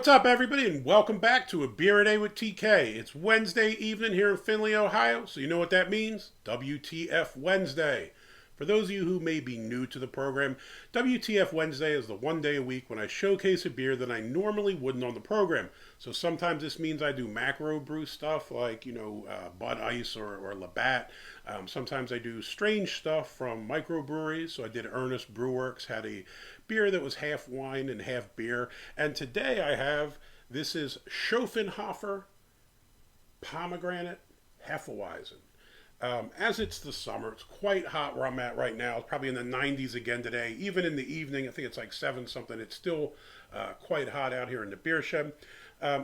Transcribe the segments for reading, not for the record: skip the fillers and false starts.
What's up, everybody, and welcome back to A Beer a Day with TK. It's Wednesday evening here in Findlay, Ohio, so you know what that means? WTF Wednesday. For those of you who may be new to the program, WTF Wednesday is the one day a week when I showcase a beer that I normally wouldn't on the program. So sometimes this means I do macro brew stuff like, Bud Ice or Labatt. Sometimes I do strange stuff from microbreweries. So I did Ernest Brewworks, had a beer that was half wine and half beer. And today this is Schöfferhofer Pomegranate Hefeweizen. As it's the summer, it's quite hot where I'm at right now. It's probably in the 90s again today. Even in the evening, I think it's like 7 something. It's still quite hot out here in the beer shed.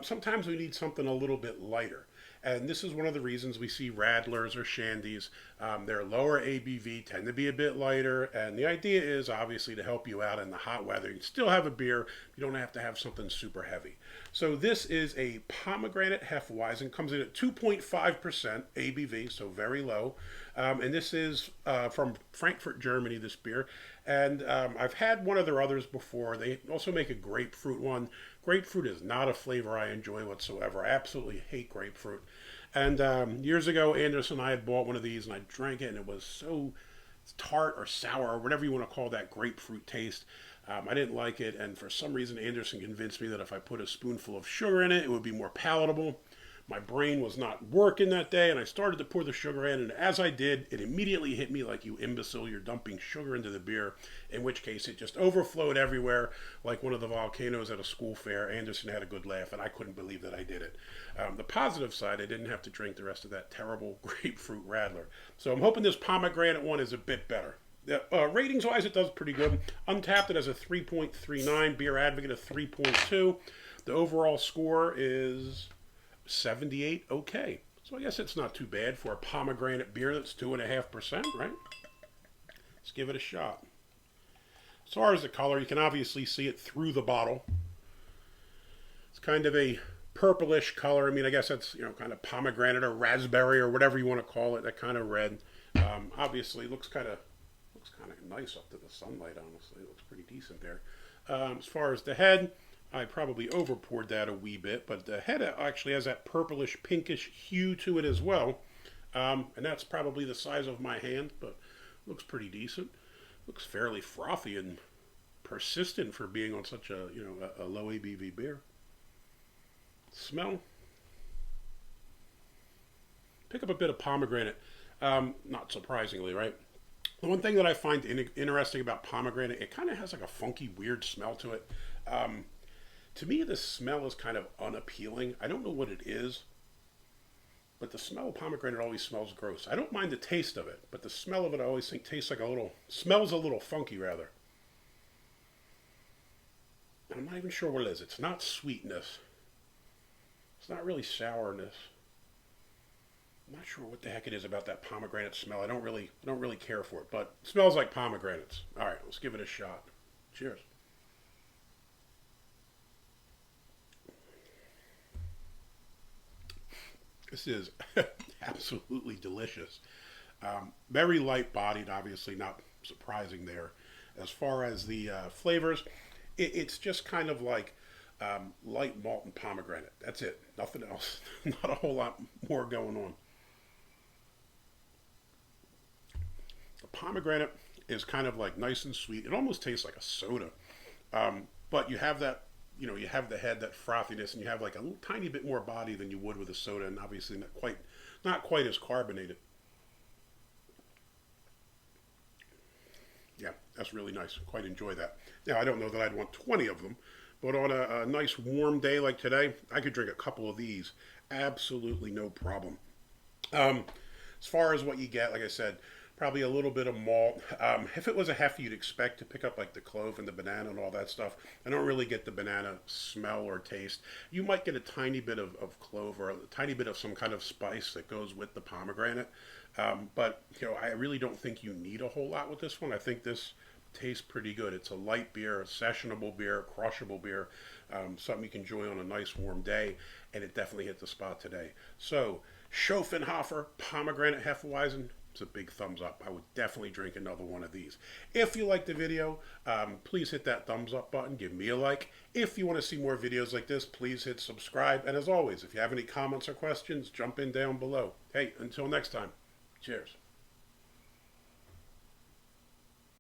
Sometimes we need something a little bit lighter. And this is one of the reasons we see Radlers or Shandies. They're lower ABV, tend to be a bit lighter. And the idea is obviously to help you out in the hot weather. You can still have a beer. You don't have to have something super heavy. So this is a pomegranate Hefeweizen. Comes in at 2.5% ABV, so very low. And this is from Frankfurt, Germany, this beer. And I've had one of their others before. They also make a grapefruit one. Grapefruit is not a flavor I enjoy whatsoever. I absolutely hate grapefruit. And years ago, Anderson and I had bought one of these, and I drank it, and it was so tart or sour, or whatever you want to call that grapefruit taste. I didn't like it, and for some reason, Anderson convinced me that if I put a spoonful of sugar in it, it would be more palatable. My brain was not working that day, and I started to pour the sugar in, and as I did, it immediately hit me like, you imbecile, you're dumping sugar into the beer, in which case it just overflowed everywhere like one of the volcanoes at a school fair. Anderson had a good laugh, and I couldn't believe that I did it. The positive side, I didn't have to drink the rest of that terrible grapefruit Radler. So I'm hoping this pomegranate one is a bit better. Ratings-wise, it does pretty good. Untapped, it has a 3.39. Beer Advocate, a 3.2. The overall score is 78. Okay. So I guess it's not too bad for a pomegranate beer that's 2.5%, right? Let's give it a shot. As far as the color, you can obviously see it through the bottle. It's kind of a purplish color. I mean, I guess that's, kind of pomegranate or raspberry or whatever you want to call it, that kind of red. Obviously, it looks kind of nice up to the sunlight, honestly. It looks pretty decent there. As far as the head, I probably over poured that a wee bit, but the head actually has that purplish pinkish hue to it as well. And that's probably the size of my hand, but looks pretty decent. Looks fairly frothy and persistent for being on such a low ABV beer. Smell. Pick up a bit of pomegranate. Not surprisingly, right? The one thing that I find interesting about pomegranate, it kind of has like a funky, weird smell to it. To me, the smell is kind of unappealing. I don't know what it is, but the smell of pomegranate always smells gross. I don't mind the taste of it, but the smell of it I always think smells a little funky, rather. I'm not even sure what it is. It's not sweetness. It's not really sourness. I'm not sure what the heck it is about that pomegranate smell. I don't really care for it, but it smells like pomegranates. All right, let's give it a shot. Cheers. This is absolutely delicious. Very light bodied, obviously, not surprising there. As far as the flavors, it's just kind of like light malt and pomegranate. That's it. Nothing else. Not a whole lot more going on. The pomegranate is kind of like nice and sweet. It almost tastes like a soda. But you have that, you have the head, that frothiness, and you have like a little tiny bit more body than you would with a soda, and obviously not quite as carbonated. Yeah, that's really nice. Quite enjoy that. Now, I don't know that I'd want 20 of them, but on a nice warm day like today, I could drink a couple of these. Absolutely no problem. As far as what you get, like I said, probably a little bit of malt. If it was a Hefe, you'd expect to pick up like the clove and the banana and all that stuff. I don't really get the banana smell or taste. You might get a tiny bit of clove or a tiny bit of some kind of spice that goes with the pomegranate. But I really don't think you need a whole lot with this one. I think this tastes pretty good. It's a light beer, a sessionable beer, a crushable beer, something you can enjoy on a nice warm day, and it definitely hit the spot today. So, Schöfferhofer Pomegranate Hefeweizen, it's a big thumbs up. I would definitely drink another one of these. If you like the video, please hit that thumbs up button. Give me a like. If you want to see more videos like this, please hit subscribe. And as always, if you have any comments or questions, jump in down below. Hey, until next time, cheers.